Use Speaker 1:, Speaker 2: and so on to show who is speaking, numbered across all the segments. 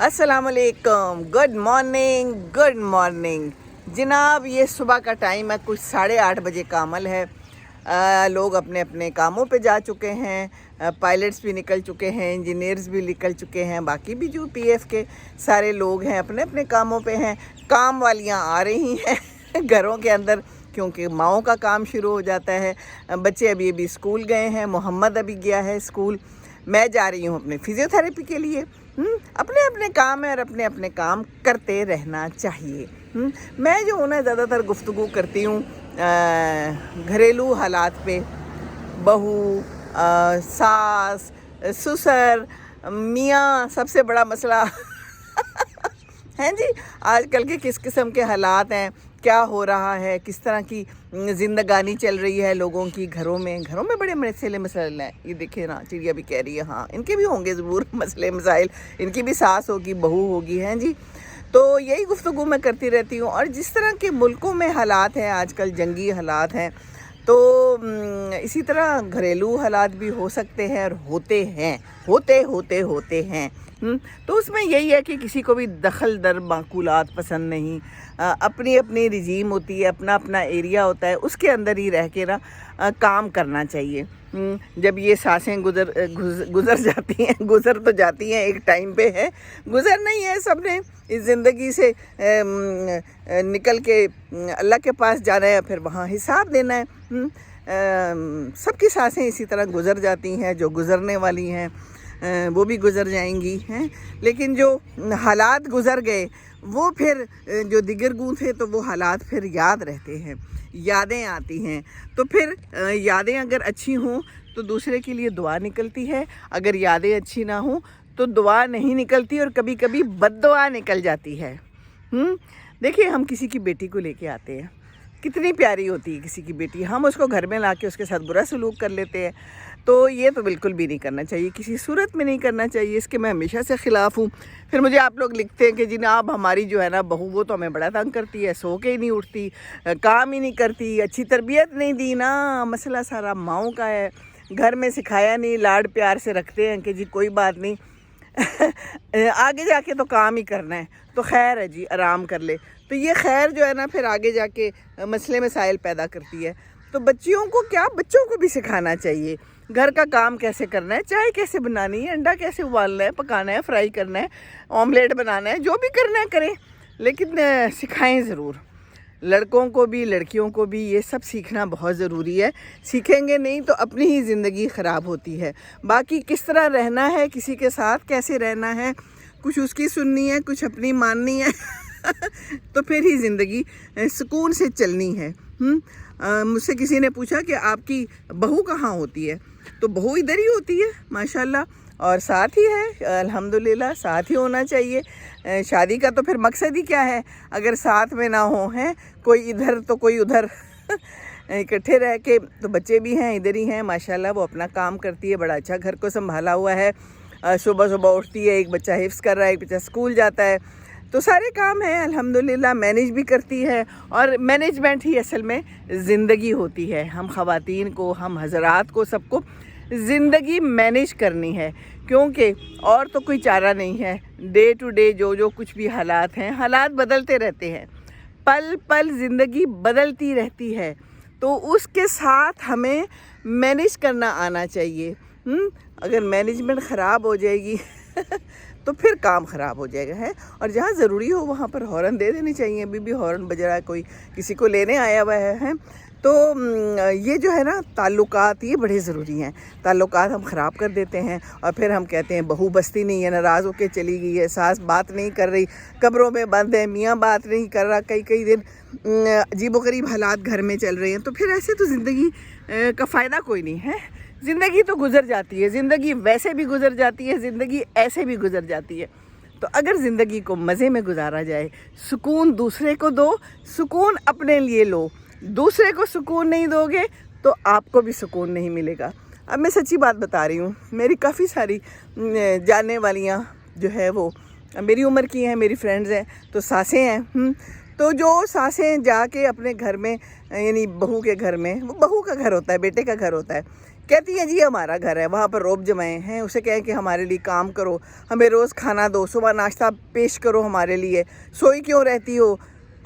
Speaker 1: अस्सलाम वालेकुम, good morning जनाब। ये सुबह का टाइम है, कुछ 8:30 बजे का अमल है। लोग अपने अपने कामों पे जा चुके हैं। पायलट्स भी निकल चुके हैं, इंजीनियर्स भी निकल चुके हैं, बाकी भी जो पीएफ के सारे लोग हैं अपने अपने कामों पे हैं। काम वालियाँ आ रही हैं घरों के अंदर, क्योंकि माओं का काम शुरू हो जाता है। बच्चे अभी स्कूल गए हैं, मोहम्मद अभी गया है स्कूल, मैं जा रही हूँ अपने फिज़ियोथेरेपी के लिए। अपने अपने काम है और अपने अपने काम करते रहना चाहिए। मैं जो हूँ ना ज़्यादातर गुफ्तगू करती हूँ घरेलू हालात पे। बहू, सास, ससुर, मियाँ, सबसे बड़ा मसला हैं जी आजकल के किस किस्म के हालात हैं, क्या हो रहा है, किस तरह की ज़िंदगानी चल रही है लोगों की। घरों में बड़े मसले मसाइल हैं। ये देखिए ना, चिड़िया भी कह रही है हाँ इनके भी होंगे ज़रूर मसले मसाइल, इनकी भी सास होगी, बहू होगी, हैं जी। तो यही गुफ्तगू मैं करती रहती हूँ। और जिस तरह के मुल्कों में हालात हैं आजकल, जंगी हालात हैं, तो इसी तरह घरेलू हालात भी हो सकते हैं और होते हैं। तो उसमें यही है कि किसी को भी दखल दर माकूलात पसंद नहीं। अपनी अपनी रिजीम होती है, अपना अपना एरिया होता है, उसके अंदर ही रह के ना काम करना चाहिए। जब ये सांसें गुज़र जाती हैं, गुज़र तो जाती हैं, एक टाइम पे है, गुज़र नहीं है। सब ने इस ज़िंदगी से निकल के अल्लाह के पास जाना है, फिर वहाँ हिसाब देना है। सबकी सांसें इसी तरह गुज़र जाती हैं, जो गुज़रने वाली हैं वो भी गुज़र जाएंगी हैं। लेकिन जो हालात गुज़र गए वो फिर जो दिगर गूँ थे, तो वो हालात फिर याद रहते हैं, यादें आती हैं। तो फिर यादें अगर अच्छी हों तो दूसरे के लिए दुआ निकलती है, अगर यादें अच्छी ना हों तो दुआ नहीं निकलती और कभी कभी बद्दुआ निकल जाती है। देखिए, हम किसी की बेटी को लेके आते हैं, कितनी प्यारी होती है किसी की बेटी, हम उसको घर में ला के उसके साथ बुरा सलूक कर लेते हैं। तो ये तो बिल्कुल भी नहीं करना चाहिए, किसी सूरत में नहीं करना चाहिए। इसके मैं हमेशा से ख़िलाफ़ हूँ। फिर मुझे आप लोग लिखते हैं कि जनाब हमारी जो है ना बहू, वो तो हमें बड़ा तंग करती है, सो के ही नहीं उठती, काम ही नहीं करती, अच्छी तरबियत नहीं दी ना। मसला सारा माओं का है, घर में सिखाया नहीं, लाड प्यार से रखते हैं कि जी कोई बात नहीं आगे जाके तो काम ही करना है, तो खैर है जी, आराम कर ले। तो ये खैर जो है ना फिर आगे जाके मसले मसाइल पैदा करती है। तो बच्चियों को भी सिखाना चाहिए घर का काम कैसे करना है, चाय कैसे बनानी है, अंडा कैसे उबालना है, पकाना है, फ्राई करना है, ऑमलेट बनाना है, जो भी करना है करें, लेकिन सिखाएं ज़रूर। लड़कों को भी लड़कियों को भी ये सब सीखना बहुत ज़रूरी है। सीखेंगे नहीं तो अपनी ही ज़िंदगी ख़राब होती है। बाकी किस तरह रहना है, किसी के साथ कैसे रहना है, कुछ उसकी सुननी है, कुछ अपनी माननी है तो फिर ही ज़िंदगी सुकून से चलनी है। मुझसे किसी ने पूछा कि आपकी बहू कहाँ होती है, तो बहू इधर ही होती है माशाल्लाह, और साथ ही है अल्हम्दुलिल्लाह, साथ ही होना चाहिए। शादी का तो फिर मकसद ही क्या है अगर साथ में ना हो, हैं कोई इधर तो कोई उधर इकट्ठे रह के। तो बच्चे भी हैं, इधर ही हैं माशाल्लाह, वो अपना काम करती है, बड़ा अच्छा घर को संभाला हुआ है। सुबह सुबह उठती है, एक बच्चा हिफ्ज़ कर रहा है, एक बच्चा स्कूल जाता है, तो सारे काम हैं अल्हम्दुलिल्लाह, मैनेज भी करती है। और मैनेजमेंट ही असल में ज़िंदगी होती है। हम ख़वातीन को, हम हज़रात को, सबको ज़िंदगी मैनेज करनी है, क्योंकि और तो कोई चारा नहीं है। डे टू डे जो कुछ भी हालात हैं, हालात बदलते रहते हैं, पल पल ज़िंदगी बदलती रहती है, तो उसके साथ हमें मैनेज करना आना चाहिए। अगर मैनेजमेंट ख़राब हो जाएगी तो फिर काम ख़राब हो जाएगा है। और जहाँ ज़रूरी हो वहाँ पर हॉर्न दे देनी चाहिए। अभी भी हॉर्न बज रहा है, कोई किसी को लेने आया हुआ है। तो ये जो है ना ताल्लुकात, ये बड़े ज़रूरी हैं। ताल्लुकात हम ख़राब कर देते हैं और फिर हम कहते हैं बहू बसती नहीं है, नाराज़ होकर चली गई है, सास बात नहीं कर रही, कब्रों में बंद है, मियाँ बात नहीं कर रहा, कई दिन अजीबोगरीब हालात घर में चल रहे हैं। तो फिर ऐसे तो ज़िंदगी का फ़ायदा कोई नहीं है। ज़िंदगी तो गुज़र जाती है, ज़िंदगी वैसे भी गुज़र जाती है, ज़िंदगी ऐसे भी गुज़र जाती है। तो अगर ज़िंदगी को मज़े में गुजारा जाए, सुकून दूसरे को दो, सुकून अपने लिए लो। दूसरे को सुकून नहीं दोगे तो आपको भी सुकून नहीं मिलेगा। अब मैं सच्ची बात बता रही हूँ, मेरी काफ़ी सारी जानने वालियाँ जो है वो मेरी उम्र की हैं, मेरी फ्रेंड्स हैं, तो सासें हैं। तो जो सासें जाके अपने घर में, यानी बहू के घर में, वो बहू का घर होता है, बेटे का घर होता है, कहती हैं जी हमारा घर है, वहाँ पर रोब जमाए हैं, उसे कहें कि हमारे लिए काम करो, हमें रोज़ खाना दो, सुबह नाश्ता पेश करो हमारे लिए, सोई क्यों रहती हो।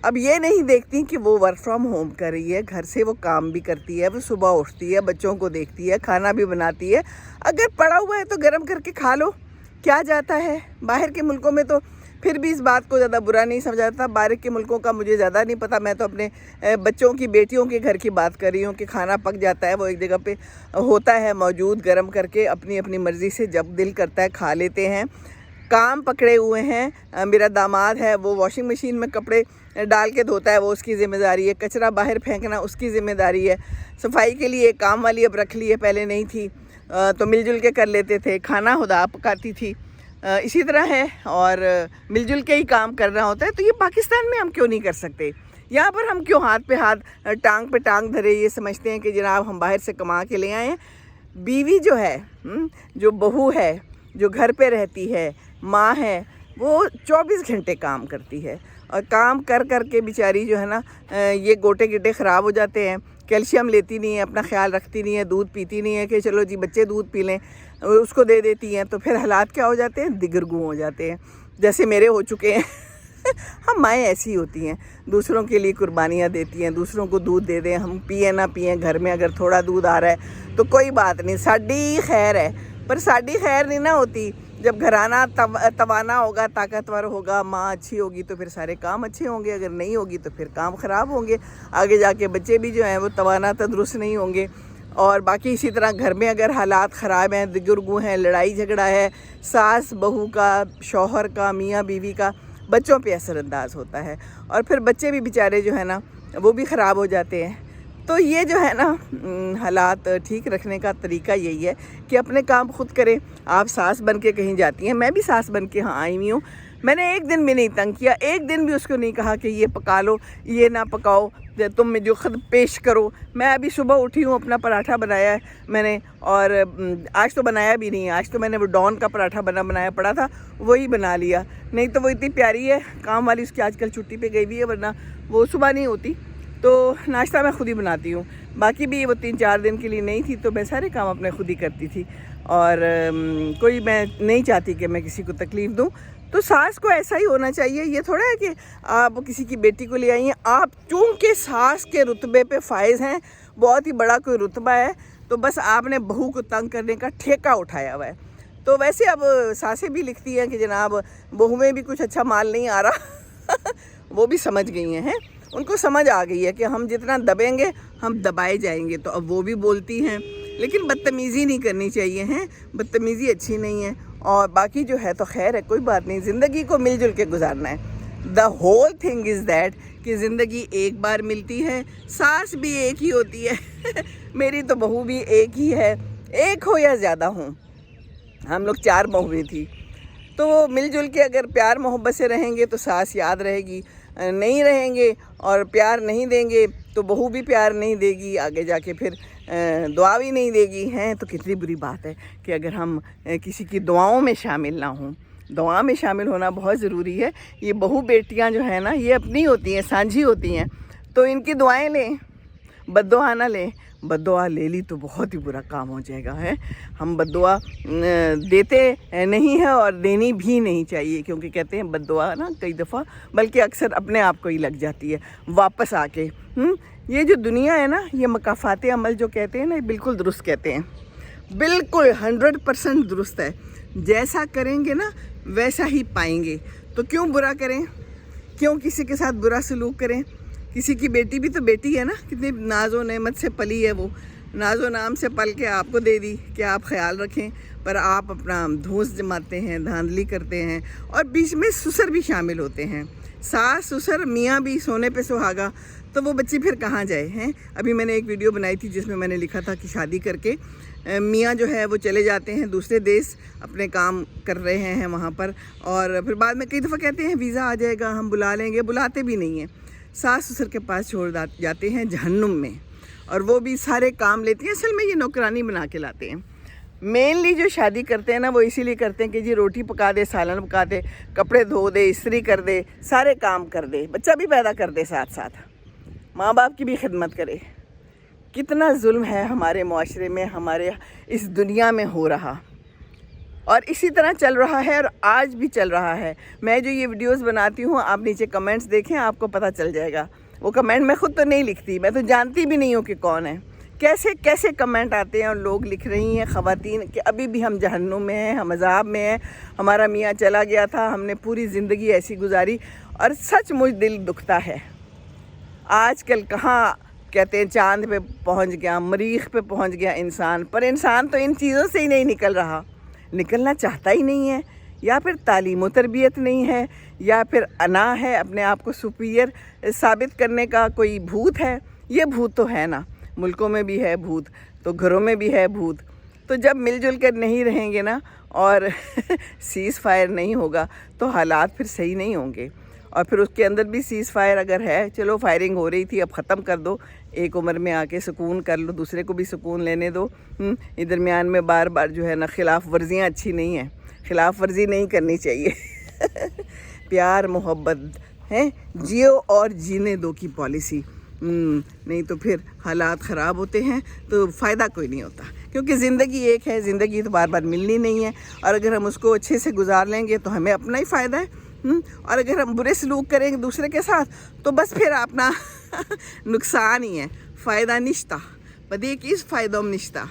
Speaker 1: अब ये नहीं देखती कि वो वर्क फ्रॉम होम कर रही है, घर से वो काम भी करती है, वो सुबह उठती है, बच्चों को देखती है, खाना भी बनाती है। अगर पड़ा हुआ है तो गर्म करके खा लो, क्या जाता है। बाहर के मुल्कों में तो फिर भी इस बात को ज़्यादा बुरा नहीं समझा जाता। बाहर के मुल्कों का मुझे ज़्यादा नहीं पता, मैं तो अपने बच्चों की बेटियों के घर की बात कर रही हूँ कि खाना पक जाता है, वो एक जगह पे होता है मौजूद, गर्म करके अपनी अपनी मर्ज़ी से जब दिल करता है खा लेते हैं। काम पकड़े हुए हैं। मेरा दामाद है, वो वॉशिंग मशीन में कपड़े डाल के धोता है, वो उसकी ज़िम्मेदारी है। कचरा बाहर फेंकना उसकी ज़िम्मेदारी है। सफाई के लिए काम वाली अब रख ली है, पहले नहीं थी, तो मिलजुल के कर लेते थे। खाना खुदा पकाती थी। इसी तरह है, और मिलजुल के ही काम करना होता है। तो ये पाकिस्तान में हम क्यों नहीं कर सकते? यहाँ पर हम क्यों हाथ पे हाथ, टांग पे टांग धरे ये समझते हैं कि जनाब हम बाहर से कमा के ले आए हैं। बीवी जो है, जो बहू है, जो घर पे रहती है, माँ है, वो 24 घंटे काम करती है, और काम कर कर के बेचारी जो है ना, ये गोटे गिटे ख़राब हो जाते हैं। कैल्शियम लेती नहीं है, अपना ख्याल रखती नहीं है, दूध पीती नहीं है कि चलो जी बच्चे दूध पी लें, उसको दे देती हैं। तो फिर हालात क्या हो जाते हैं, दिगरगू हो जाते हैं, जैसे मेरे हो चुके हैं। हम माएँ ऐसी होती हैं, दूसरों के लिए कुर्बानियाँ देती हैं, दूसरों को दूध दे दें, हम पिए ना पिए, घर में अगर थोड़ा दूध आ रहा है तो कोई बात नहीं, साड़ी खैर है। पर साड़ी खैर नहीं ना होती, जब घराना तवाना होगा, ताकतवर होगा, माँ अच्छी होगी तो फिर सारे काम अच्छे होंगे, अगर नहीं होगी तो फिर काम ख़राब होंगे। आगे जाके बच्चे भी जो हैं वो तवाना तंदुरुस्त नहीं होंगे। और बाकी इसी तरह घर में अगर हालात ख़राब हैं, दिगरगू हैं, लड़ाई झगड़ा है, सास बहू का, शौहर का, मियाँ बीवी का, बच्चों पे असरअंदाज होता है, और फिर बच्चे भी बेचारे जो है ना वो भी ख़राब हो जाते हैं। तो ये जो है ना, हालात ठीक रखने का तरीका यही है कि अपने काम खुद करें। आप सास बन के कहीं जाती हैं, मैं भी सास बन के हाँ आई हुई हूँ, मैंने एक दिन भी नहीं तंग किया, एक दिन भी उसको नहीं कहा कि ये पका लो, ये ना पकाओ, तुम में जो खुद पेश करो। मैं अभी सुबह उठी हूँ, अपना पराठा बनाया है मैंने, और आज तो बनाया भी नहीं, आज तो मैंने वो डॉन का पराठा बनाया पड़ा था, वही बना लिया। नहीं तो वो इतनी प्यारी है, काम वाली उसकी आजकल छुट्टी पे गई हुई है, वरना वो सुबह नहीं होती। तो नाश्ता मैं खुद ही बनाती हूँ। बाकी भी वो 3-4 दिन के लिए नहीं थी, तो मैं सारे काम अपने खुद ही करती थी, और कोई मैं नहीं चाहती कि मैं किसी को तकलीफ़ दूँ। तो सास को ऐसा ही होना चाहिए। ये थोड़ा है कि आप किसी की बेटी को ले आई हैं, आप चूँकि सास के रुतबे पे फायज़ हैं, बहुत ही बड़ा कोई रुतबा है, तो बस आपने बहू को तंग करने का ठेका उठाया हुआ है। तो वैसे अब सासें भी लिखती हैं कि जनाब बहू में भी कुछ अच्छा माल नहीं आ रहा। वो भी समझ गई हैं, उनको समझ आ गई है कि हम जितना दबेंगे हम दबाए जाएंगे। तो अब वो भी बोलती हैं, लेकिन बदतमीज़ी नहीं करनी चाहिए, हैं, बदतमीज़ी अच्छी नहीं है। और बाकी जो है तो खैर है, कोई बात नहीं, ज़िंदगी को मिलजुल के गुजारना है। The whole thing is that कि ज़िंदगी एक बार मिलती है, सास भी एक ही होती है। मेरी तो बहू भी एक ही है, एक हो या ज़्यादा हो, हम लोग 4 बहुएँ थी। तो मिलजुल के अगर प्यार मोहब्बत से रहेंगे तो सास याद रहेगी, नहीं रहेंगे और प्यार नहीं देंगे तो बहू भी प्यार नहीं देगी, आगे जाके फिर दुआ भी नहीं देगी। हैं तो कितनी बुरी बात है कि अगर हम किसी की दुआओं में शामिल ना हों। दुआ में शामिल होना बहुत ज़रूरी है। ये बहू बेटियां जो है ना, ये अपनी होती हैं, साझी होती हैं, तो इनकी दुआएं लें, बद्दुआ ना लें। बद्दुआ ले ली तो बहुत ही बुरा काम हो जाएगा। है, हम बद्दुआ देते नहीं हैं और देनी भी नहीं चाहिए, क्योंकि कहते हैं बद्दुआ ना कई दफ़ा, बल्कि अक्सर अपने आप को ही लग जाती है वापस आके। ये जो दुनिया है ना, ये मकाफ़ात अमल जो कहते हैं ना, बिल्कुल दुरुस्त कहते हैं, बिल्कुल 100% दुरुस्त है। जैसा करेंगे ना वैसा ही पाएंगे। तो क्यों बुरा करें, क्यों किसी के साथ बुरा सलूक करें। किसी की बेटी भी तो बेटी है ना, कितनी नाज़ो नेमत से पली है, वो नाज़ो नाम से पल के आपको दे दी कि आप ख्याल रखें, पर आप अपना धूस जमाते हैं, धांधली करते हैं, और बीच में ससुर भी शामिल होते हैं, सास ससुर, मियाँ भी, सोने पे सुहागा। तो वो बच्ची फिर कहाँ जाए। हैं, अभी मैंने एक वीडियो बनाई थी जिसमें मैंने लिखा था कि शादी करके मियाँ जो है वो चले जाते हैं दूसरे देश, अपने काम कर रहे हैं वहाँ पर, और फिर बाद में कई दफ़ा कहते हैं वीज़ा आ जाएगा, हम बुला लेंगे, बुलाते भी नहीं हैं। सास ससुर के पास छोड़ जाते हैं जहन्नुम में, और वो भी सारे काम लेती हैं। असल में ये नौकरानी बना के लाते हैं। मेनली जो शादी करते हैं ना, वो इसीलिए करते हैं कि जी रोटी पका दे, सालन पका दे, कपड़े धो दे, इस्त्री कर दे, सारे काम कर दे, बच्चा भी पैदा कर दे, साथ साथ माँ बाप की भी खिदमत करे। कितना जुल्म है हमारे معاشرے में, हमारे इस दुनिया में हो रहा, और इसी तरह चल रहा है और आज भी चल रहा है। मैं जो ये वीडियोस बनाती हूँ, आप नीचे कमेंट्स देखें, आपको पता चल जाएगा। वो कमेंट मैं ख़ुद तो नहीं लिखती, मैं तो जानती भी नहीं हूँ कि कौन है। कैसे कैसे कमेंट आते हैं और लोग लिख रही हैं ख़वातीन कि अभी भी हम जहन्नुम में हैं, हम अज़ाब में हैं, हमारा मियाँ चला गया था, हमने पूरी ज़िंदगी ऐसी गुजारी। और सचमुच दिल दुखता है। आजकल कहाँ कहते हैं चांद पे पहुँच गया, मरीख पे पहुँच गया इंसान, पर इंसान तो इन चीज़ों से ही नहीं निकल रहा, निकलना चाहता ही नहीं है। या फिर तालीम व तरबियत नहीं है, या फिर अना है, अपने आप को सुपीरियर साबित करने का कोई भूत है। ये भूत तो है ना, मुल्कों में भी है भूत, तो घरों में भी है भूत। तो जब मिलजुल कर नहीं रहेंगे ना और सीज़ फायर नहीं होगा तो हालात फिर सही नहीं होंगे। और फिर उसके अंदर भी सीज़ फायर अगर है, चलो फायरिंग हो रही थी, अब ख़त्म कर दो, एक उम्र में आके सुकून कर लो, दूसरे को भी सुकून लेने दो। इस दरमियान में बार बार जो है ना खिलाफ़ वर्जियाँ अच्छी नहीं हैं, खिलाफ़ वर्जी नहीं करनी चाहिए। प्यार मोहब्बत है, जियो और जीने दो की पॉलिसी। नहीं तो फिर हालात ख़राब होते हैं, तो फ़ायदा कोई नहीं होता, क्योंकि ज़िंदगी एक है, ज़िंदगी तो बार बार मिलनी नहीं है। और अगर हम उसको अच्छे से गुजार लेंगे तो हमें अपना ही फ़ायदा है। और अगर हम बुरे सलूक करेंगे दूसरे के साथ तो बस फिर अपना नुकसान ही है, फ़ायदा निश्ता बदी किस फ़ायदा निश्ता।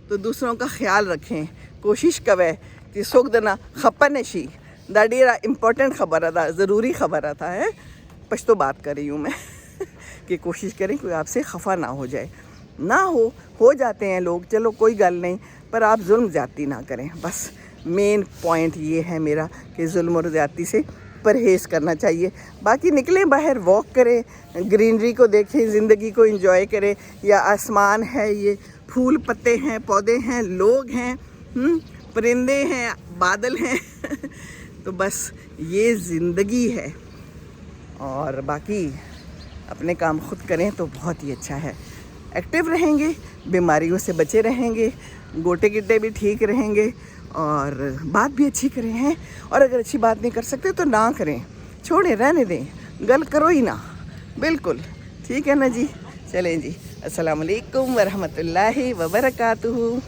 Speaker 1: तो दूसरों का ख्याल रखें, कोशिश करें कि सुगदना खपनशी दाडीरा इम्पोर्टेंट खबर आता, ज़रूरी खबर आता है, पश्तो बात कर रही हूँ मैं। कि कोशिश करें कोई आपसे खफा ना हो जाए, ना हो जाते हैं लोग, चलो कोई गल नहीं, पर आप जुल्म ज़्यादती ना करें। बस मेन पॉइंट ये है मेरा कि जुल्म और ज़्यादती से परहेज़ करना चाहिए। बाकी निकलें बाहर, वॉक करें, ग्रीनरी को देखें, ज़िंदगी को एंजॉय करें। या आसमान है, ये फूल पत्ते हैं, पौधे हैं, लोग हैं, परिंदे हैं, बादल हैं। तो बस ये ज़िंदगी है। और बाकी अपने काम खुद करें तो बहुत ही अच्छा है। एक्टिव रहेंगे, बीमारियों से बचे रहेंगे, गोटे गिट्टे भी ठीक रहेंगे, और बात भी अच्छी करें हैं। और अगर अच्छी बात नहीं कर सकते तो ना करें, छोड़ें, रहने दें, गल करो ही ना। बिल्कुल ठीक है ना जी। चलें जी, अस्सलाम वालेकुम वरहमतुल्लाहि वबरकातुहू।